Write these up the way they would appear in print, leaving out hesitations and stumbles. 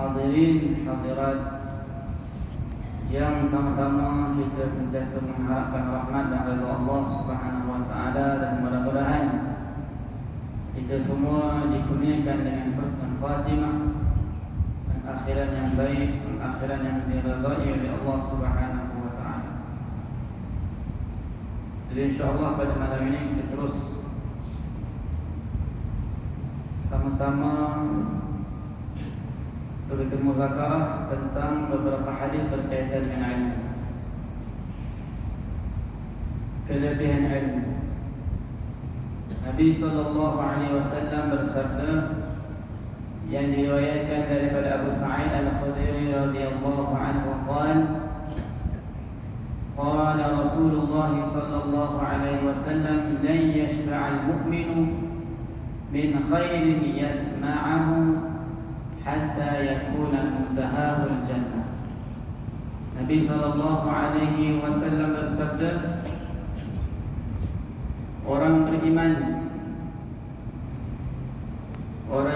hadirin hadirat yang sama-sama kita sentiasa mengharapkan rahmat dan redha Allah Subhanahu wa taala, dan mudah-mudahan kita semua dikurniakan dengan husnul khatimah, akhirat yang baik, akhirat yang diridai oleh Allah Subhanahu wa taala. Jadi insyaallah pada malam ini kita terus sama-sama bermuzakarah tentang beberapa hadis berkaitan dengan ilmu, kelebihan ilmu. Nabi sallallahu alaihi wasallam bersabda yang diriwayatkan daripada Abu Sa'id Al-Khudri radhiyallahu anhu qala Rasulullah sallallahu alaihi wasallam la yashba'al mu'minu min khairin yasma'ahu hatta yakuna muntahahu al-jannah. Nabi sallallahu alaihi wasallam bersabda, orang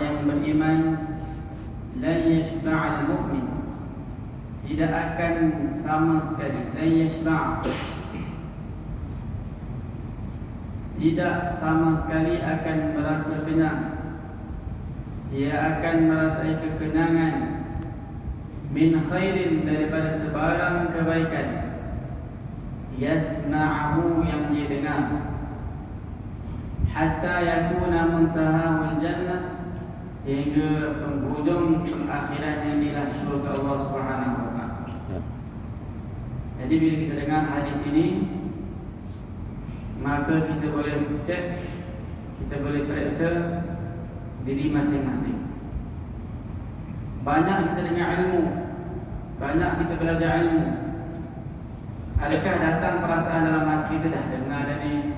yang beriman la yashba'al mu'min, tidak akan sama sekali, la yashba', tidak sama sekali akan merasa kenyang. Dia akan merasai kekenangan min khairin, daripada sebarang kebaikan, yasma'ahu, yang dia dengar, hatta yakuna muntahahul jannah, sehingga penghujung akhiratnya ialah syurga Allah Subhanahu wa taala. Jadi bila kita dengar hadis ini, maka kita boleh cek, kita boleh periksa diri masing-masing. Banyak kita dengar ilmu, banyak kita belajar ilmu, adakah datang perasaan dalam hati kita, dah dengar dah ni,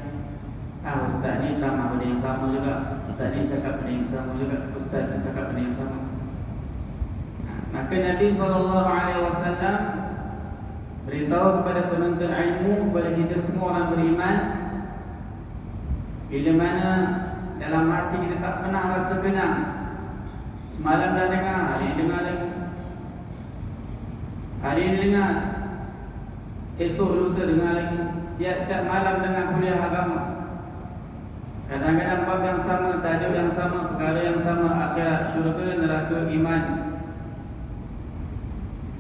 ustaz ni ceramah benda yang sama juga, ustaz ni cakap benda yang sama juga, ustaz ni cakap benda yang sama. Maka Nabi SAW beritahu kepada penuntut ilmu, kepada kita semua orang beriman, bila mana dalam hati kita tak pernah rasa kenyang, semalam dah dengar, hari ini dengar lagi, hari ini dengar, esok lusa dengar lagi, tiap-tiap malam dengar kuliah agama, kadang-kadang bab yang sama, tajuk yang sama, perkara yang sama, akhirat, syurga, neraka, iman.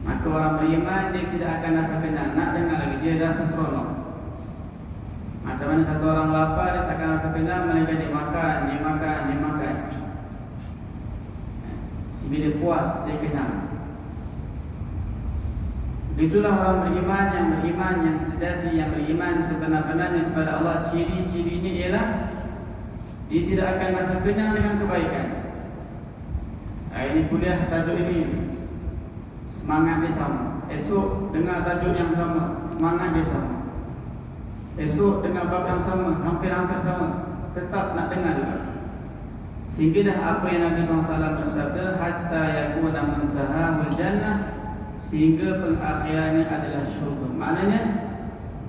Maka orang beriman dia tidak akan rasa kenyang, nak dengar lagi, dia rasa seronok. Macam mana satu orang lapar, dia takkan rasa kenyang, melainkan dia makan. Bila puas, dia kenyang. Itulah orang beriman yang sejati, yang beriman sebenar-benarnya kepada Allah. Ciri-cirinya ialah dia tidak akan rasa kenyang dengan kebaikan. Ini kuliah tajuk ini, semangat dia sama. Esok dengar tajuk yang sama, semangat dia sama. Esok dengar bab yang sama, hampir-hampir sama, tetap nak dengar juga. Sehingga dah apa yang Nabi SAW bersabda, hatta yakuna muntahahul jannah, sehingga pengakhirannya adalah syurga. Maknanya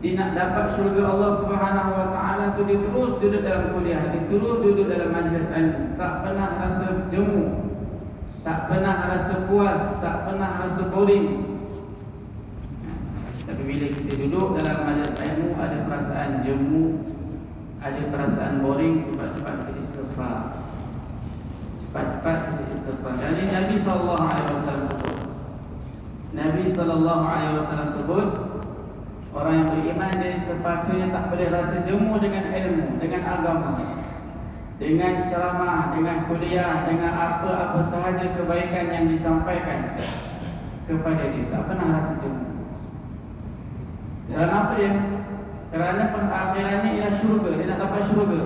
dia nak dapat syurga Allah Subhanahu wa taala tu, dia terus duduk dalam kuliah, dia terus duduk dalam majlis ilmu, tak pernah rasa jemu, tak pernah rasa puas, tak pernah rasa boring. Tapi bila kita duduk dalam majlis ilmu, ada perasaan jemu, ada perasaan boring, cepat-cepat kita istighfar, cepat-cepat kita istighfar. Jadi Nabi SAW sebut, orang yang beriman dia terpaksa tak boleh rasa jemu dengan ilmu, dengan agama, dengan ceramah, dengan kuliah, dengan apa-apa sahaja kebaikan yang disampaikan kepada dia, tak pernah rasa jemu. Kerana apa dia? Kerana pengakhirannya ialah syurga, dia nak dapat syurga.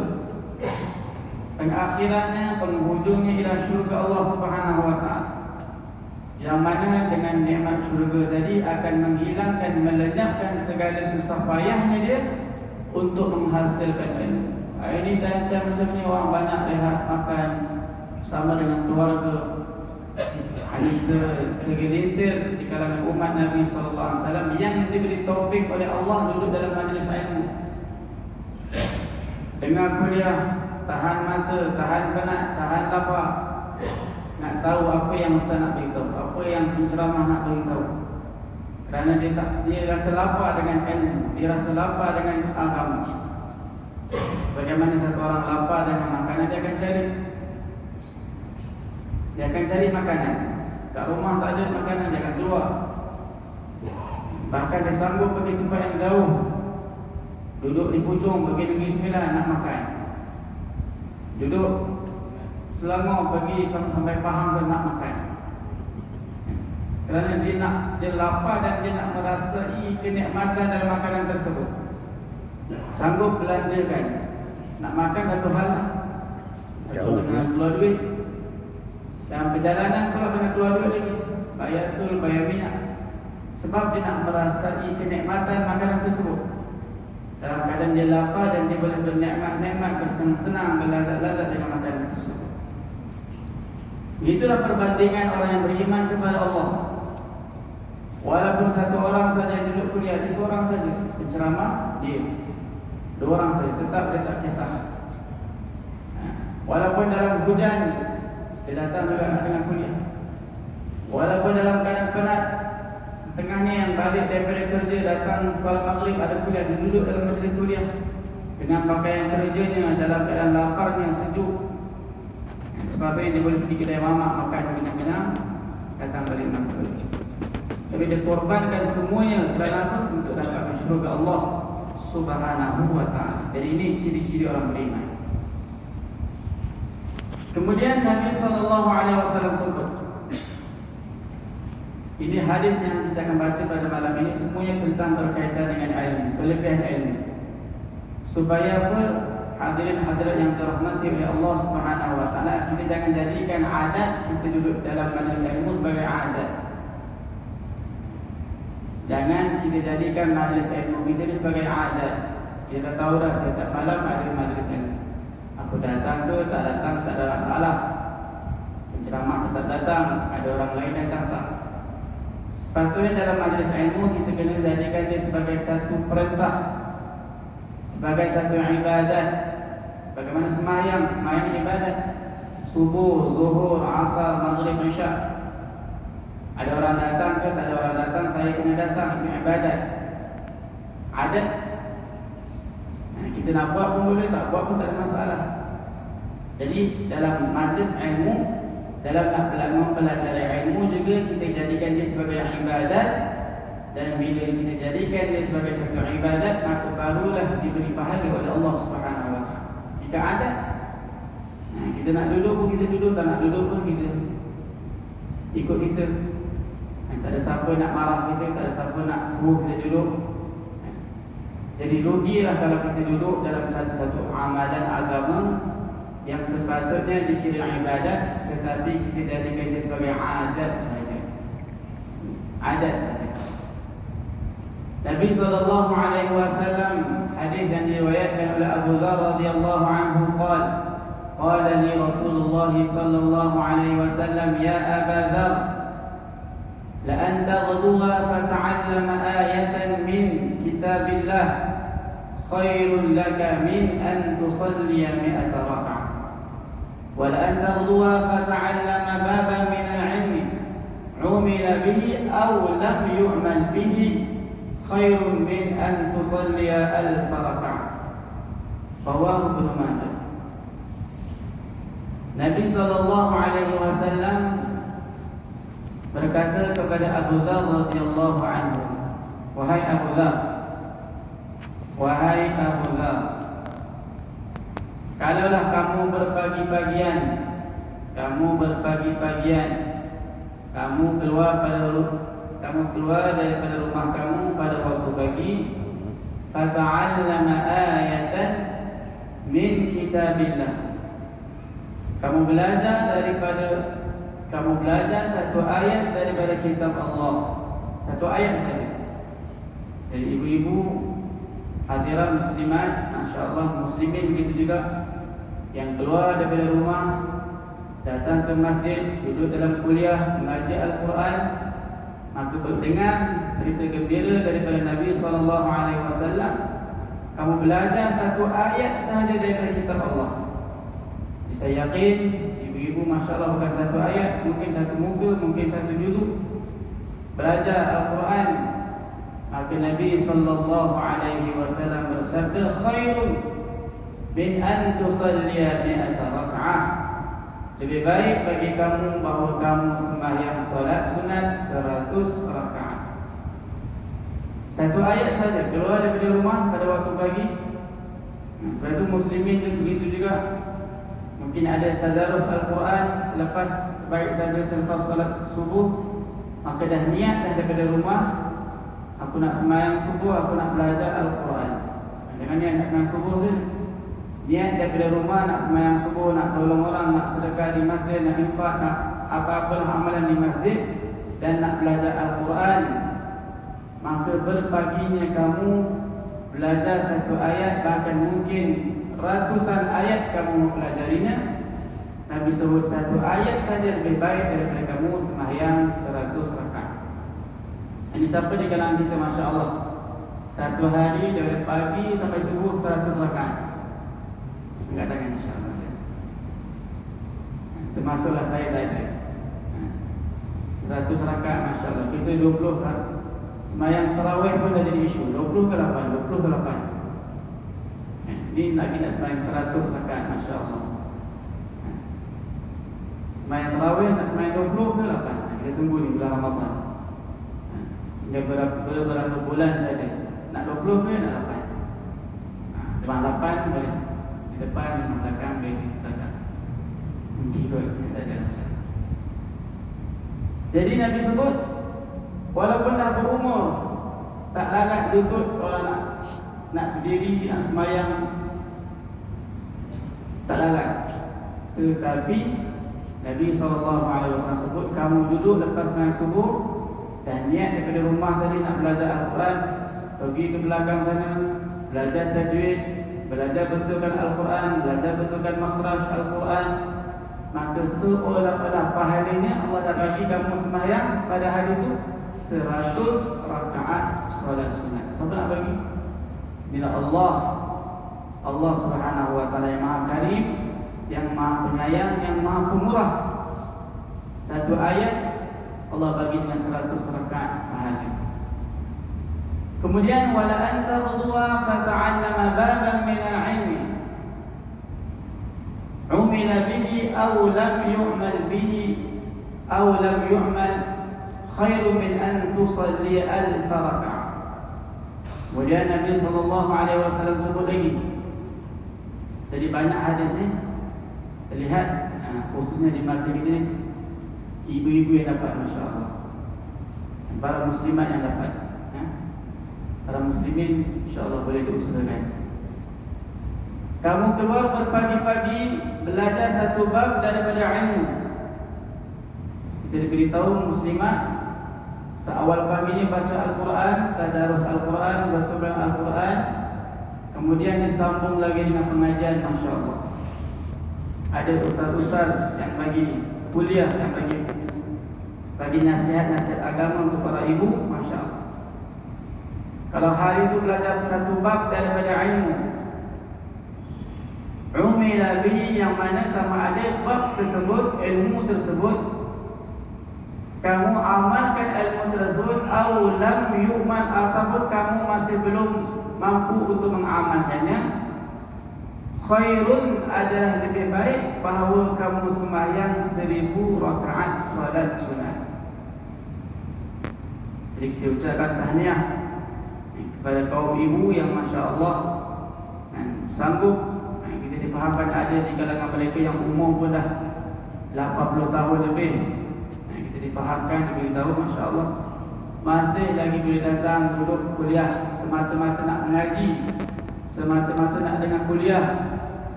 Pengakhirannya, penghujungnya ialah syurga Allah Subhanahu wa taala, yang mana dengan nikmat syurga tadi akan menghilangkan, melenyapkan segala susah payahnya dia untuk menghasilkan ilmu. Ini time-time macam ni orang banyak rehat makan sama dengan keluarga. Hanya segelintir di kalangan umat Nabi SAW yang diberi taufik oleh Allah duduk dalam majlis ilmu, dengar kuliah, tahan mata, tahan penat, tahan lapar, nak tahu apa yang ustaz nak beritahu, apa yang penceramah nak beritahu. Kerana dia rasa lapar dengan ilmu, dia rasa lapar dengan agama. Bagaimana satu orang lapar dengan makanan, dia akan cari makanan. Kat rumah tak ada makanan, dia akan keluar. Bahkan dia sanggup pergi tempat yang jauh, duduk di Puchong pergi Negeri Sembilan nak makan. Duduk Selangor pergi sampai Pahang pun nak makan. Kerana dia lapar dan dia nak merasai kenikmatan dalam makanan tersebut. Sanggup belanjakan. Nak makan satu hal lah, satu dengan keluar duit. Dalam perjalanan pula kena keluar duit lagi, bayar tol, bayar minyak. Sebab dia nak merasai kenikmatan makanan tersebut. Dalam keadaan dia lapar dan dia boleh bernikmat-nikmat, bersenang-senang, berlazat-lazat dengan makanan tersebut. Itulah perbandingan orang yang beriman kepada Allah. Walaupun satu orang saja duduk kuliah, dia seorang saja penceramah, dia 2 orang saja, tetap dia tak kisah. Walaupun dalam hujan, dia datang juga nak dengar kuliah. Walaupun dalam keadaan penat, setengahnya yang balik daripada kerja datang solat maghrib ada kuliah, dia duduk dalam majlis kuliah dengan pakaian kerjanya dalam keadaan lapar yang sejuk. Sebab dia boleh pergi kedai mamak makan kenyang-kenyang, datang balik maghrib. Tapi dia korbankan semuanya kerana apa? Untuk dapat syurga Allah Subhanahu wa ta'ala. Jadi ini ciri-ciri orang beriman. Kemudian Nabi SAW sebut, ini hadis yang kita akan baca pada malam ini, semuanya tentang berkaitan dengan ilmu, kelebihan ilmu. Supaya apa? Hadirin-hadirat yang dirahmati oleh Allah Subhanahu wa ta'ala, kita jangan jadikan adat kita duduk dalam majlis ilmu sebagai adat. Jangan kita jadikan majlis ilmu kita sebagai adat. Kita tahu dah setiap malam ada majlis ilmu. Aku datang tu, tak datang tak ada masalah. Penceramah tetap datang, ada orang lain datang tak. Sepatutnya dalam majlis ilmu kita kena jadikan dia sebagai satu perintah, sebagai satu ibadat. Bagaimana sembahyang ibadat. Subuh, zuhur, asar, maghrib, isyak. Ada orang datang ke tak ada orang datang, saya kena datang, ini ibadat. Adat. Kita nak buat pun boleh, tak buat pun tak ada masalah. Jadi dalam majlis ilmu, dalam mempelajari ilmu juga kita jadikan dia sebagai ibadat. Dan bila kita jadikan dia sebagai satu ibadat, maka barulah diberi pahala oleh Allah Subhanahu wa ta'ala. Jika adat, kita nak duduk pun kita duduk, tak nak duduk pun kita ikut kita. Tak ada siapa nak marah kita, tak ada siapa nak suruh kita duduk. Jadi rugilah kalau kita duduk dalam satu amalan agama yang sepatutnya dikira ibadat, tetapi kita jadikan dia sebagai adat saja. Adat saja. Nabi SAW, hadis yang diriwayatkan oleh Abu Dzar radhiyallahu anhu qala li Rasulullah sallallahu alaihi wasallam, ya Aba Dzar, la an taghduwa fata'allama ayatan min kitabillah khairun laka min an tusalliya 100 rak'ah. Wa la an taghduwa fata'allama baban min al-'ilmi 'umila bihi aw lam yu'mal bihi khairun min an tusalliya 1000 rak'ah. Rawahu Ibnu Majah. Nabi SAW berkata kepada Abu Dzar radhiyallahu anhu, wahai Abu Dzar, kalaulah kamu berpagi-pagian, kamu keluar daripada rumah kamu pada waktu pagi, fata'allama ayatan min kitabillah, kamu belajar satu ayat daripada kitab Allah. Satu ayat saja. Jadi ibu-ibu hadirat muslimat, masya-Allah, muslimin begitu juga, yang keluar daripada rumah datang ke masjid, duduk dalam kuliah mengaji Al-Quran, maka mendengar berita gembira daripada Nabi SAW. Kamu belajar satu ayat sahaja daripada kitab Allah. Saya yakin Ibu-ibu Masya Allah bukan satu ayat, mungkin satu muka, mungkin satu juzuk belajar Al-Quran. Maka Nabi SAW bersabda, khairun min an tusalliya mi'ata raka'ah. Lebih baik bagi kamu bahawa kamu sembahyang solat sunat 100 rakaat. Satu ayat saja keluar daripada rumah pada waktu pagi. Sebab itu muslimin begitu juga. Mungkin ada tadarus Al-Quran selepas, baik saja selepas solat subuh, maka dah niat dah daripada rumah, aku nak sembahyang subuh, aku nak belajar Al-Quran. Jangan niat nak sembahyang subuh tu, niat daripada rumah nak sembahyang subuh, nak tolong orang, nak sedekah di masjid, nak infak, nak apa-apa amalan di masjid, dan nak belajar Al-Quran. Maka berpaginya kamu belajar satu ayat, bahkan mungkin ratusan ayat kamu mempelajarinya. Nabi sebut satu ayat saja lebih baik daripada kamu sembahyang 100 rakaat. Ini siapa di kalangan kita, Masya Allah, satu hari dari pagi sampai subuh 100 rakaat? Enggak ada, Insya Allah. Termasuklah saya tadi 100 rakaat, Masya Allah. Kita 20 rakaat. Sembahyang tarawih pun dah jadi isu. 20 ke 8? 20 ke 8? Ini lagi nak sembahyang 100 rakaat, Masya Allah. Sembahyang tarawih nak sembahyang 20 ke 8? Kita tunggu ni bulan Ramadan. Hingga beberapa bulan saja. Nak 20 ke nak 8? Depan 8 boleh. Di depan, di belakang boleh belakang. Mungkin kot saja. Jadi Nabi sebut, walaupun dah berumur, tak larat lutut kalau nak berdiri, nak sembahyang, tak larat. Tetapi Nabi SAW sebut, kamu duduk lepas sembahyang subuh dan niat daripada rumah tadi nak belajar Al-Quran, pergi ke belakang sana, belajar tajwid, belajar betulkan Al-Quran, belajar betulkan makhraj Al-Quran, maka seolah-olah pahalanya Allah dah bagi kamu sembahyang pada hari itu 100 rakaat solat sunat. Siapa nak bagi? Bila Allah Subhanahu wa taala yang Maha Karim, yang Maha Penyayang, yang Maha Pemurah, satu ayat Allah bagi dengan 100 rakaat pahala. Kemudian wala anta ghudwa fata'allama baban min al-'ilmi umila bihi aw lam yu'mal bihi aw lam yu'mal khairu min an tusalli 1000 raka'ah. Kemudian Nabi SAW sebut lagi. Jadi banyak hadis ni terlihat, khususnya di masjid ini, ibu-ibu yang dapat, Masya Allah, para muslimat yang dapat, para muslimin Insya Allah boleh diusahakan. Kamu keluar berpagi-pagi belajar satu bab daripada ilmu. Kita diberitahu muslimat seawal paginya baca Al-Quran, tadarus Al-Quran, betulkan Al-Quran, kemudian disambung lagi dengan pengajian. Masya Allah, ada ustaz-ustaz yang bagi kuliah, yang bagi nasihat-nasihat agama untuk para ibu. Masya Allah, kalau hari itu belajar satu bab daripada ilmu, umila bihi, yang mana sama ada bab tersebut, ilmu tersebut, kamu amalkan ilmu tersebut, aw lam yu'mal, ataupun kamu masih belum mampu untuk mengamalkannya, khairun, adalah lebih baik bahawa kamu sembahyang 1000 rakaat solat sunat. Jadi kita ucapkan tahniah kepada kaum ibu yang Masya Allah sanggup. Kita difahamkan ada di kalangan mereka yang umur pun dah 80 tahun lebih. Kita difahamkan, diberitahu, Masya Allah, masih lagi boleh datang duduk kuliah semata-mata nak mengaji, semata-mata nak dengar kuliah,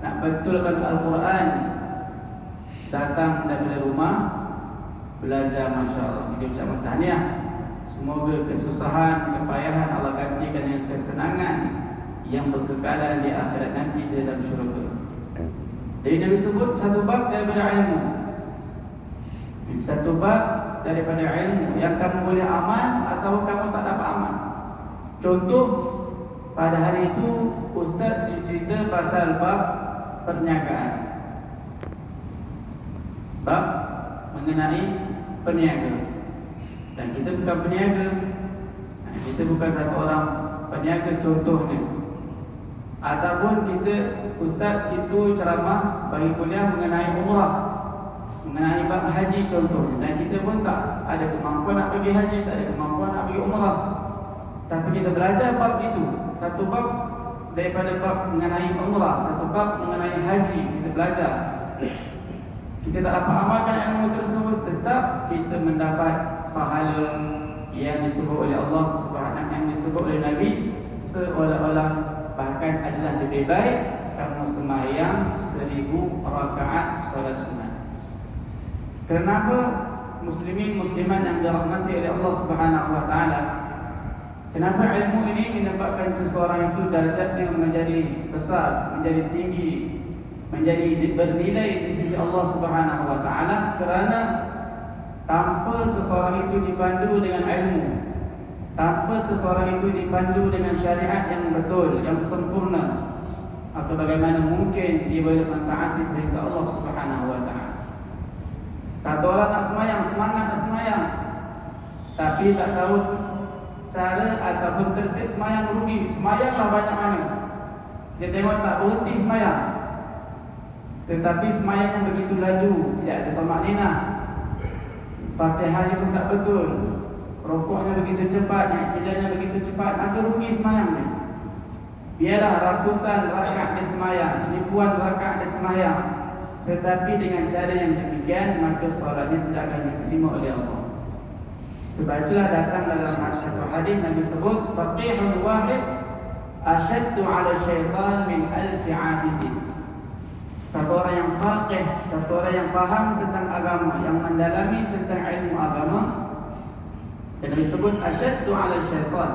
nak betulkan Al-Quran, datang daripada rumah belajar. Masya Allah, kita ucapkan tahniah. Semoga kesusahan, kepayahan Allah gantikan dengan kesenangan yang berkekalan di akhirat nanti di dalam syurga. Jadi Nabi sebut satu bab daripada ilmu, satu bab daripada ilmu yang kamu boleh amal atau kamu tak dapat amal. Contoh, pada hari itu ustaz cerita pasal bab perniagaan. bab mengenai peniaga. Dan kita bukan peniaga. Kita bukan satu orang peniaga contohnya. Ataupun kita ustaz itu ceramah bagi kuliah mengenai umrah, mengenai bab haji contohnya. Dan kita pun tak ada kemampuan nak pergi haji, tak ada kemampuan nak pergi umrah. Tapi kita belajar bab itu, satu bab daripada bab mengenai umrah, satu bab mengenai haji, kita belajar. Kita tak dapat amalkan ilmu tersebut, tetap kita mendapat pahala yang disebut oleh Allah Subhanahu, yang disebut oleh Nabi, seolah-olah bahkan adalah lebih baik kamu sembahyang 1000 rakaat solat sunat. Kenapa muslimin muslimat yang dirahmati oleh Allah Subhanahu wa taala? Kenapa ilmu ini menyebabkan seseorang itu darjatnya menjadi besar, menjadi tinggi, menjadi bernilai di sisi Allah Subhanahu wa taala? Kerana tanpa seseorang itu dipandu dengan ilmu, tanpa seseorang itu dipandu dengan syariat yang betul, yang sempurna, maka bagaimana mungkin dia boleh mentaati perintah Allah Subhanahu wa taala? Satu orang nak semayang, semangat nak semayang, tapi tak tahu cara ataupun tertib semayang, rugi. Semayanglah banyak mana, dia tengok tak berhenti semayang, tetapi semayang yang begitu laju, tidak ada tamakninah, Fatihahnya pun tak betul, rokoknya begitu cepat, nyakilannya begitu cepat, maka rugi semayangnya. Biarlah ratusan rakaat dia semayang, ribuan rakaat dia semayang, tetapi dengan cara yang demikian, maka solatnya tidak akan diterima oleh Allah. Sebab itulah datang dalam satu hadis Nabi sebut, faqihun wahid asyaddu ala syaitan min alfi abidin. Satu orang yang faqih, satu orang yang faham tentang agama, yang mendalami tentang ilmu agama, dan disebut asyaddu ala syaitan,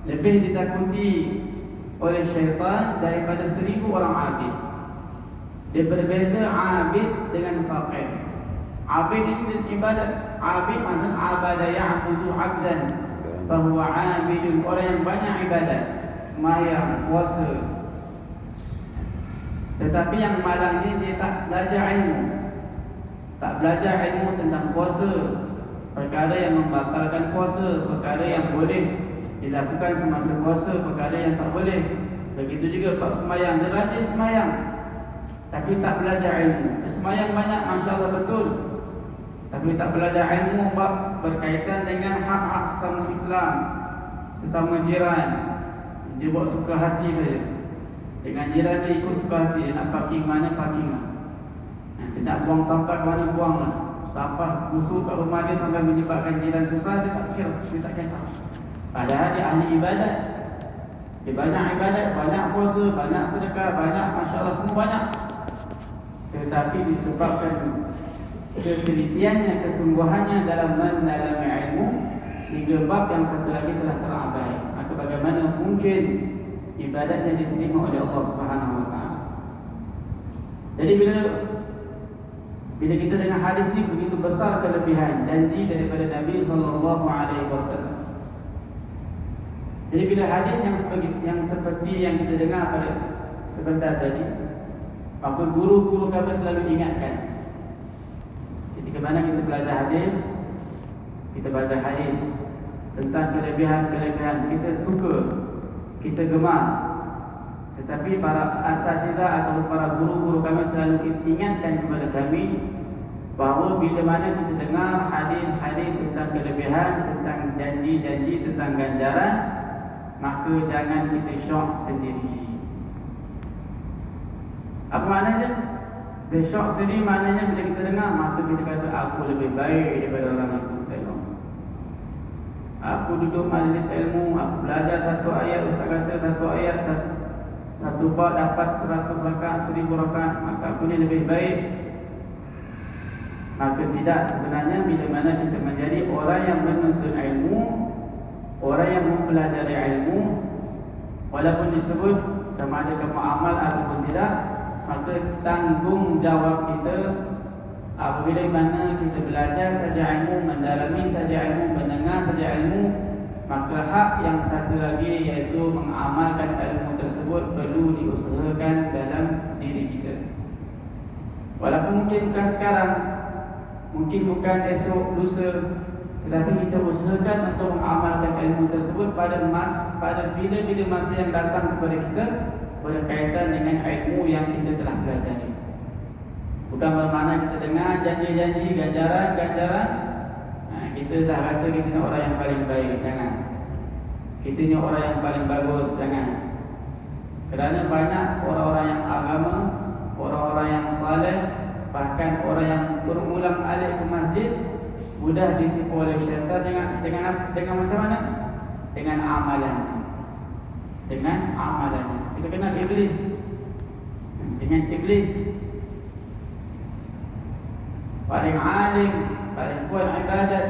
lebih ditakuti oleh syaitan daripada 1000 orang abid. Dia berbeza abid dengan faqih. Abid itu ibadat. Abid maksudnya abada ya'budu abdan, bahawa abidun, orang yang banyak ibadat, sembahyang, puasa. Tetapi yang malang ni dia tak belajar ilmu, tak belajar ilmu tentang puasa, perkara yang membatalkan puasa, perkara yang boleh dilakukan semasa puasa, perkara yang tak boleh. Begitu juga bab sembahyang, dia rajin sembahyang tapi tak belajar ilmu. Dia sembahyang banyak, masya-Allah betul, tapi tak belajar ilmu bab berkaitan dengan hak-hak sesama Islam, sesama jiran. Dia buat suka hati saja. Dengan jiran dia ikut suka hati, dia nak parking mana parking lah. Dia nak buang sampah ke mana buang lah. Sampah busuk kat rumah dia sampai menyebabkan jiran susah, dia tak kira, dia tak kisah. Padahal dia ahli ibadat, dia banyak ibadat, banyak puasa, banyak sedekah, banyak masya-Allah, semua banyak. Tetapi disebabkan ketelitiannya, kesungguhannya dalam mendalami ilmu, sehingga bab yang satu lagi telah terabaikan. Maka bagaimana mungkin ibadatnya diterima oleh Allah Subhanahu wa taala? Jadi bila kita dengar hadis ni, begitu besar kelebihan janji daripada Nabi sallallahu alaihi wasallam. Jadi bila hadis yang seperti yang kita dengar pada sebentar tadi, maka guru-guru kami selalu ingatkan. Jadi ke mana kita belajar hadis, kita baca hadis tentang kelebihan-kelebihan, kita suka, kita gemar. Tetapi para asatizah atau para guru-guru kami selalu ingatkan kepada kami bahawa bila mana kita dengar hadis-hadis tentang kelebihan, tentang janji-janji, tentang ganjaran, maka jangan kita syok sendiri. Apa maknanya? Dia syok sendiri maknanya bila kita dengar, maka kita kata aku lebih baik daripada orang itu. Tengok, aku duduk majlis ilmu, aku belajar satu ayat, ustaz kata satu ayat, satu bab dapat 100 rakaat, 1000 rakaat, maka aku ni lebih baik. Maka tidak, sebenarnya bila mana kita menjadi orang yang menuntut ilmu, orang yang mempelajari ilmu, walaupun disebut sama ada kamu amal ataupun tidak, maka tanggungjawab kita apabila mana kita belajar saja ilmu, mendalami saja ilmu, mendengar saja ilmu, maka hak yang satu lagi iaitu mengamalkan ilmu tersebut perlu diusahakan dalam diri kita. Walaupun mungkin bukan sekarang, mungkin bukan esok, lusa, tetapi kita usahakan untuk mengamalkan ilmu tersebut pada bila-bila masa yang datang kepada kita berkaitan dengan ilmu yang kita telah pelajari. Bukan bermakna kita dengar janji-janji, ganjaran, kita dah kata kita ni orang yang paling baik, jangan. Kita ni orang yang paling bagus, jangan. Kerana banyak orang-orang yang agama, orang-orang yang saleh, bahkan orang yang berulang alik ke masjid mudah ditipu oleh syaitan dengan macam mana? Dengan amalan. Kita kenal iblis. Dengan iblis paling alim, paling kuat ibadat.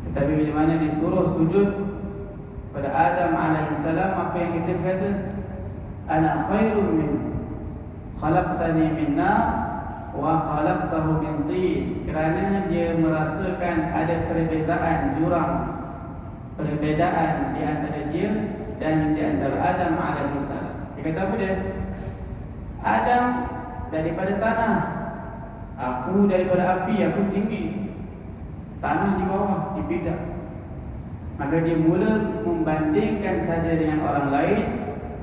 Tetapi bila mana disuruh sujud pada Adam alaihissalam, apa yang iblis kata? Ana khairun min, khalaqtani min nar wa khalaqtahu min tin. Kerana dia merasakan ada perbezaan perbedaan di antara dia dan di antara Adam alaihissalam. Dia kata apa dia? Adam daripada tanah, aku daripada api, aku tinggi, tanah di bawah, di bidang. Maka dia mula membandingkan saja dengan orang lain,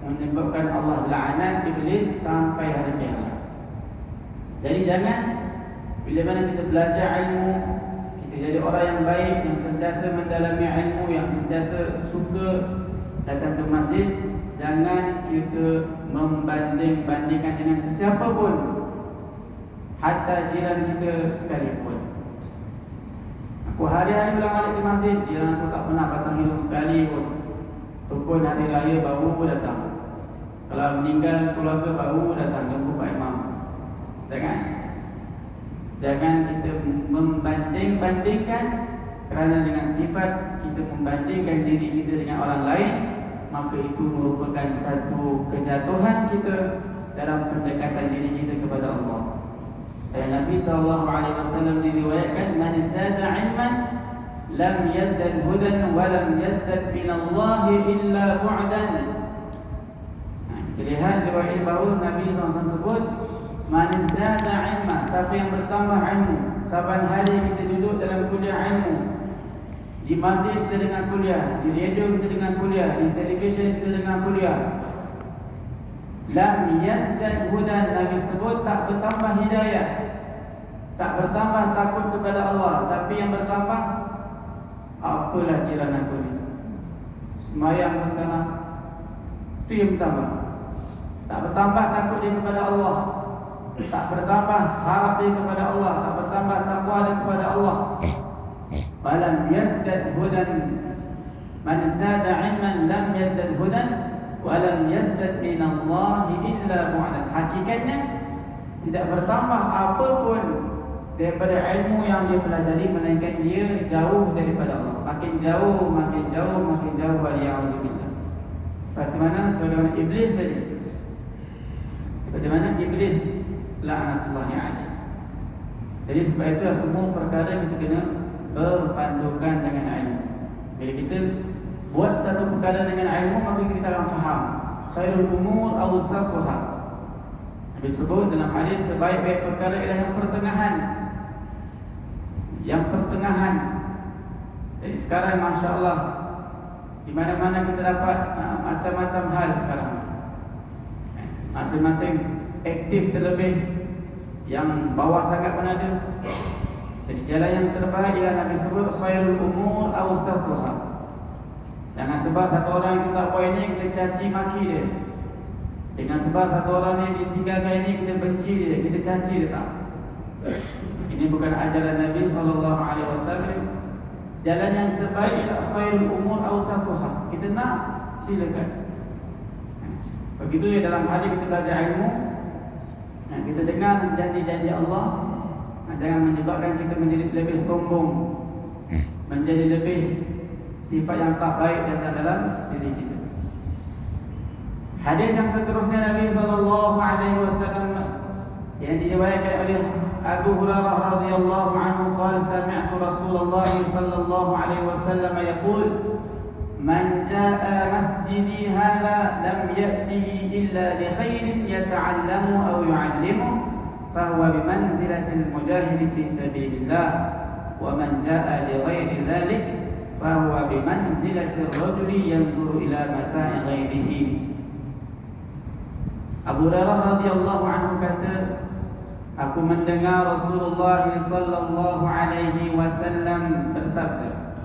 menyebabkan Allah laknat iblis sampai hari kiamat. Jadi jangan bila mana kita belajar ilmu, kita jadi orang yang baik, yang sentiasa mendalami ilmu, yang sentiasa suka datang ke masjid, jangan kita membanding-bandingkan dengan sesiapa pun, hatta jiran kita sekalipun. Aku hari-hari ulang alik ke masjid, jiran aku tak pernah patang hidung sekali pun. Tukun hari raya baru pun datang. Kalau meninggal keluarga baru datang jumpa Pak Imam. Jangan kita membanding-bandingkan, kerana dengan sifat kita membandingkan diri kita dengan orang lain, maka itu merupakan satu kejatuhan kita dalam pendekatan diri kita kepada Allah. Nabi SAW diriwayatkan, man izdada ilman lam yazdad hudan wa lam yazdad minallahi illa bu'dan. Kita lihat riwayat baru Nabi SAW sebut, man izdada ilman, siapa yang bertambah ilmu. Saban hari kita duduk dalam kuliah ilmu, di masjid kita dengar kuliah, di radio kita dengar kuliah, di televisyen kita dengar kuliah. Lam yazdad hudan, Nabi sebut tak bertambah hidayah, tak bertambah takut kepada Allah. Tapi yang bertambah, apalah jiran aku ni, semayang bertambah, itu yang bertambah. Tak bertambah takut dia kepada Allah, tak bertambah harap dia kepada Allah, tak bertambah takwa dia kepada Allah. Walam yazdad hudan, man izdada ilman lam yazdad hudan walam yazdad minallahi illa bu'dan. Hakikatnya tidak bertambah apa pun daripada ilmu yang dia pelajari, melainkan dia jauh daripada Allah. Makin jauh waliya'udzubillah. Sebagaimana iblis tadi, bagaimana iblis laknatullahi alaih. Jadi sebab itu semua perkara kita kena berpandukan dengan ilmu. Bila kita buat satu perkara dengan ilmu, maka kita akan faham. Khairul umur awsatuha. Nabi sebut dalam hadis, sebaik-baik perkara ialah yang pertengahan. Yang pertengahan. Jadi sekarang masya-Allah, di mana-mana kita dapat macam-macam hal sekarang. Masing-masing aktif terlebih, yang bawah sangat pun ada. Jadi jalan yang terbaik ialah Nabi sebut khairul umur awsatuha. Jangan sebab satu orang itu tak buat ini, kita caci maki dia. Dengan sebab satu orang ni ditinggalkan ini, kita benci dia, kita caci dia, tak. Ini bukan ajaran Nabi SAW. Jalan yang terbaik ialah khairul umur awsatuha. Kita nak, silakan. Begitu ya dalam hadis kita belajar ilmu, kita dengar janji-janji Allah, jangan menyebabkan kita menjadi lebih sombong, menjadi lebih sifat yang tak baik dalam diri kita. Hadis yang seterusnya Nabi SAW yang diriwayatkan oleh Abu Hurairah radhiyallahu anhu qala sami'tu Rasulullah sallallahu alaihi wasallam yaqul man jaa masjidi hadha lam ya'tihi illa li khairin yata'allamu aw yu'allimu fahuwa bimanzilatil mujahidi fi sabilillah wa man jaa li ghairi dhalik fahuwa bimanzilatir rajuli yanzuru ila mata'i ghairihi. Abu Hurairah radhiyallahu anhu kata, aku mendengar Rasulullah sallallahu alaihi wasallam bersabda,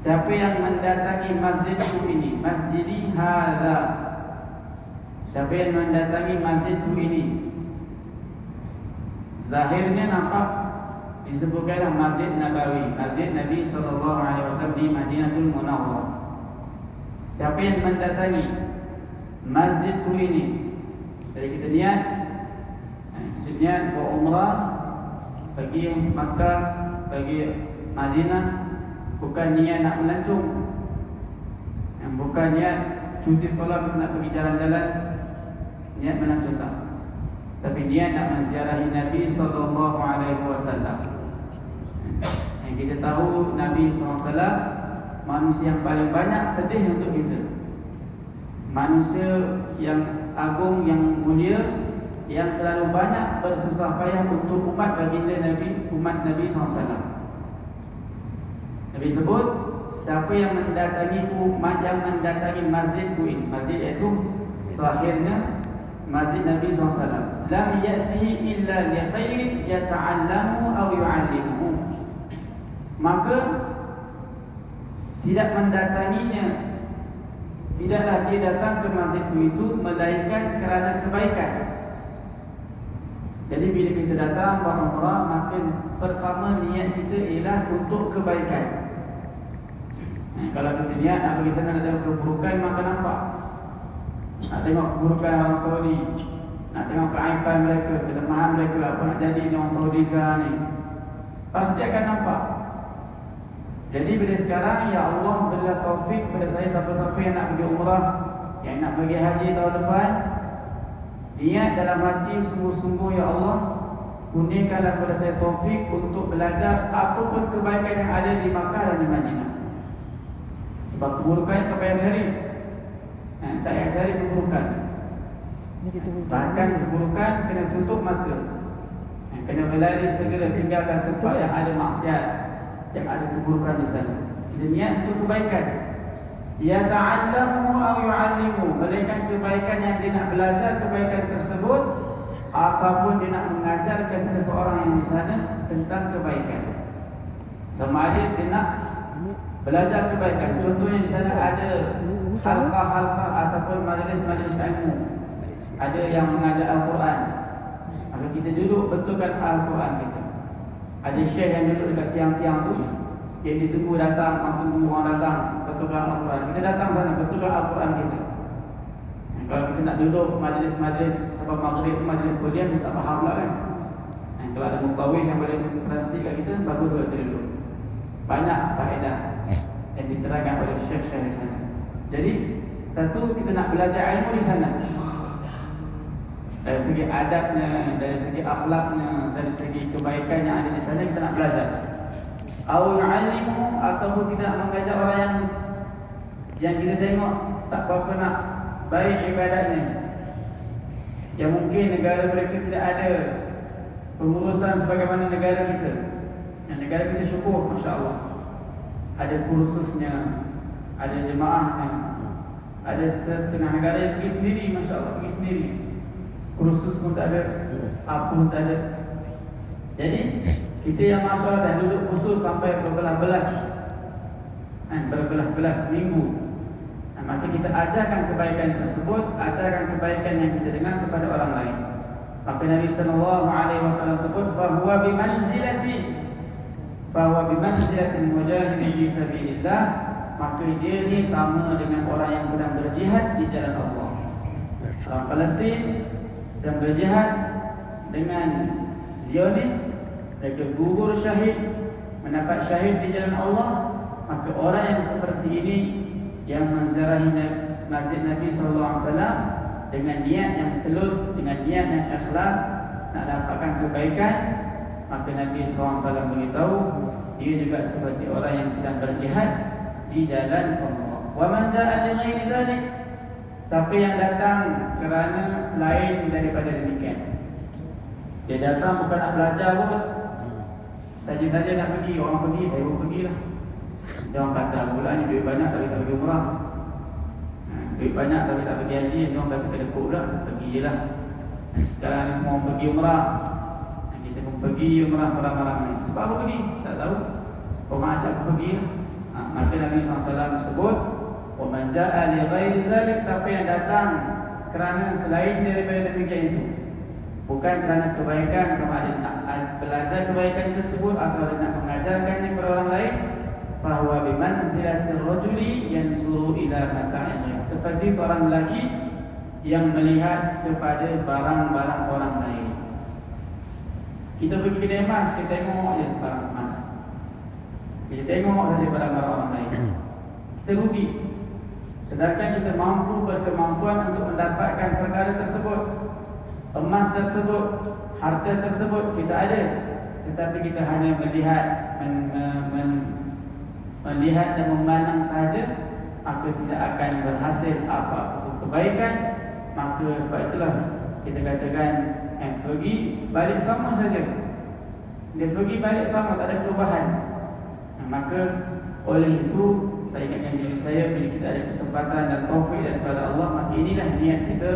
siapa yang mendatangi masjidku ini, masjidi hadza, siapa yang mendatangi masjidku ini, zahirnya nampak disebutkanlah Masjid Nabawi, Masjid Nabi sallallahu alaihi wasallam di Madinatul Munawwarah. Siapa yang mendatangi masjidku ini, jadi kita niat berumrah, pergi Makkah, pergi Madinah, bukan niat nak melancong, bukan niat cuti sekolah nak pergi jalan-jalan, niat melancong tak, tapi niat nak menziarahi Nabi sallallahu alaihi wasallam. Yang kita tahu Nabi sallallahu alaihi wasallam manusia yang paling banyak sedih untuk kita, manusia yang agung, yang mulia, yang terlalu banyak bersusah payah untuk umat baginda Nabi, umat Nabi SAW. Nabi sebut, siapa yang mendatangiku, yang mendatangi masjidku ini, masjid itu zahirnya masjid Nabi SAW, lam ya'tihi illa li khairin yata'allamu aw yu'allimuhu, maka tidak mendatanginya, tidaklah dia datang ke masjidku itu melainkan kerana kebaikan. Jadi bila kita datang berumrah, maka pertama niat kita ialah untuk kebaikan. Kalau kita niat nak pergi sana nak tengok keburukan, maka nampak. Nak tengok keburukan orang Saudi, nak tengok keaiban mereka, kelemahan mereka, apa nak jadi ni orang Saudi sekarang ni, pasti akan nampak. Jadi bila sekarang, ya Allah berilah taufik pada saya, siapa-siapa yang nak pergi umrah, yang nak pergi haji tahun depan, niat dalam hati sungguh-sungguh, ya Allah, kurniakanlah kepada saya taufik untuk belajar apapun kebaikan yang ada di Makkah dan di Madinah. Sebab keburukan tak payah cari, tak payah cari keburukan. Bahkan keburukan kena tutup mata, kena berlari segera tinggalkan tempat yang ada maksiat, yang ada keburukan di sana. Kita niat untuk kebaikan. Ya ta'allamu aw yu'allimu, melainkan kebaikan yang dia nak belajar kebaikan tersebut, ataupun dia nak mengajarkan seseorang yang di sana tentang kebaikan. Sama ada dia nak belajar kebaikan. Contohnya di sana ada halqa-halqa ataupun majlis-majlis ilmu, ada yang mengajar Al-Quran, maka kita duduk betulkan Al-Quran kita. Ada syekh yang duduk dekat tiang-tiang tu, yang ditunggu datang, tunggu orang datang, betulkan Al-Quran. Kita datang sana, betulkan Al-Quran kita. Kalau kita nak duduk majlis-majlis sebab maghrib tu majlis kuliah, kita tak faham lah kan. Kalau ada muktawih yang boleh translate kat kita, bagus kalau kita duduk. Banyak faedah yang diterangkan oleh syekh-syekh di sana. Jadi, satu, kita nak belajar ilmu di sana. Dari segi adabnya, dari segi akhlaknya, dari segi kebaikan yang ada di sana, kita nak belajar. Au yu'allimu, ataupun kita nak mengajar orang yang kita tengok tak berapa nak baik ibadatnya, yang mungkin negara mereka tidak ada pengurusan sebagaimana negara kita. Yang negara kita syukur, Masya Allah, ada kursusnya, ada jemaahnya. Ada setengah negara yang pergi sendiri, Masya Allah, pergi sendiri, kursus pun tak ada, apa pun tak ada. Jadi kita yang Masya Allah dah duduk kursus sampai berbelas-belas minggu, maka kita ajarkan kebaikan tersebut, ajarkan kebaikan yang kita dengar kepada orang lain. Maka Nabi sallallahu alaihi wasallam sebut, bahwa bimanzilatil mujahidi fi sabilillah, maka dia ni sama dengan orang yang sedang berjihad di jalan Allah. Orang Palestin sedang berjihad dengan Zionis, mereka gugur syahid, mendapat syahid di jalan Allah. Maka orang yang seperti ini, yang menziarahi masjid Nabi SAW dengan niat yang tulus, dengan niat yang ikhlas, nak dapatkan kebaikan, maka Nabi SAW beritahu dia juga seperti orang yang sedang berjihad di jalan Allah. Wa man jaa li ghairi zalik, siapa yang datang kerana selain daripada demikian. Dia datang bukan nak belajar pun, saja-saja nak pergi, orang pergi, saya pun pergilah. Dia orang kata pula ni duit banyak tapi tak pergi umrah, duit banyak tapi tak pergi haji. Dia orang kata kena pula, pergi je lah. Sekarang ni semua orang pergi umrah, kita pun pergi umrah ramai-ramai. Sebab apa pergi? Tak tahu. Orang ajak pergi lah. Maka Nabi SAW sebut, wa man jaa li ghairi zalik, siapa yang datang kerana selain daripada demikian itu, bukan kerana kebaikan, sama ada nak belajar kebaikan tersebut atau nak mengajarkannya kepada orang lain, fahuwa bimanzilatir rajuli yanzuru ila mata'in, seperti seorang lelaki yang melihat kepada barang-barang orang lain. Kita pergi kedai emas, kita tengok je barang emas, kita tengok saja barang-barang orang lain, kita rugi. Sedangkan kita mampu berkemampuan untuk mendapatkan perkara tersebut, emas tersebut, harta tersebut kita ada, tetapi kita hanya melihat melihat dan memandang sahaja, maka tidak akan berhasil apa-apa kebaikan. Maka sebab itulah kita katakan pergi balik sama saja, dia pergi balik sama, tak ada perubahan. Maka oleh itu saya ingatkan diri saya, bila kita ada kesempatan dan taufik daripada Allah, maka inilah niat kita.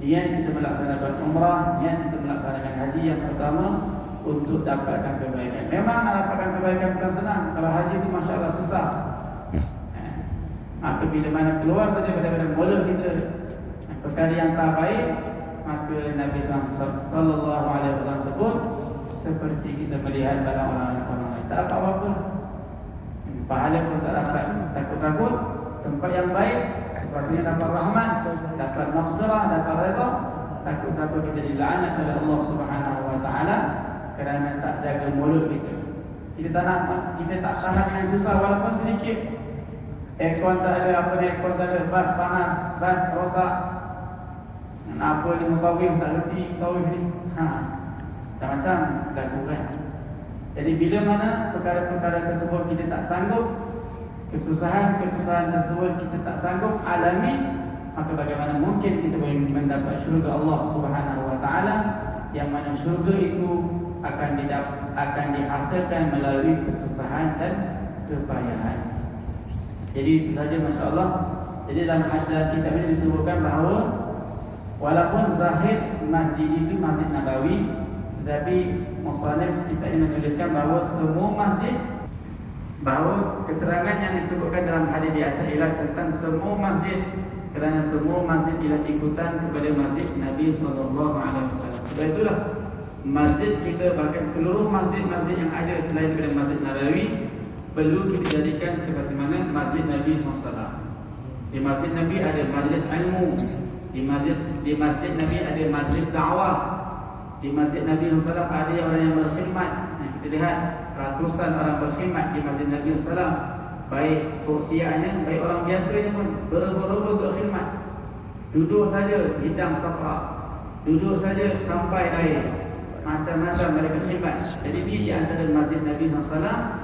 Niat kita melaksanakan umrah, niat kita melaksanakan haji yang pertama untuk dapatkan kebaikan. Memang nak dapatkan kebaikan bukan senang. Kalau haji itu Masya Allah susah. Maka bila mana keluar saja daripada mula kita perkara yang tak baik, maka Nabi SAW sebut seperti kita melihat barang orang lain, tak dapat apa-apa, pahala pun tak dapat. Takut-takut tempat yang baik, sepertinya dapat rahmat, dapat maghfirah, dapat redha. Takut-takut kita dilaknat oleh Allah Subhanahu Wa Taala kerana tak jaga mulut kita. Kita tak tahan dengan susah walaupun sedikit. Aircon tak ada, apa ni, aircon tak ada, bas panas, bas rosak, apa ni, mukawim tak reti, mukawim ni, macam-macam lakukan. Jadi bila mana perkara-perkara tersebut kita tak sanggup, kesusahan-kesusahan tersebut kita tak sanggup alami, maka bagaimana mungkin kita boleh mendapat syurga Allah Subhanahu Wa Taala, yang mana syurga itu akan dihasilkan melalui kesusahan dan kepayahan. Jadi itu saja, Masya Allah. Jadi dalam hadis kitab ini disebutkan bahawa walaupun zahir masjid itu Masjid Nabawi, tetapi musannif kita ini menuliskan bahawa semua masjid, bahawa keterangan yang disebutkan dalam hadis di atas ialah tentang semua masjid, kerana semua masjid ialah ikutan kepada masjid Nabi SAW. Sebab itulah masjid kita, bahkan seluruh masjid-masjid yang ada selain daripada Masjid Nabawi, perlu kita jadikan seperti mana Masjid Nabi SAW. Di Masjid Nabi ada majlis ilmu, di masjid Nabi ada majlis dakwah, di Masjid Nabi SAW ada orang yang berkhidmat. Kita lihat ratusan orang berkhidmat di Masjid Nabi SAW, baik tausiahnya, baik orang biasanya pun berkhidmat. Duduk saja hidang safra, duduk saja sampai air, macam-macam mereka khidmat. Jadi di antara Masjid Nabi SAW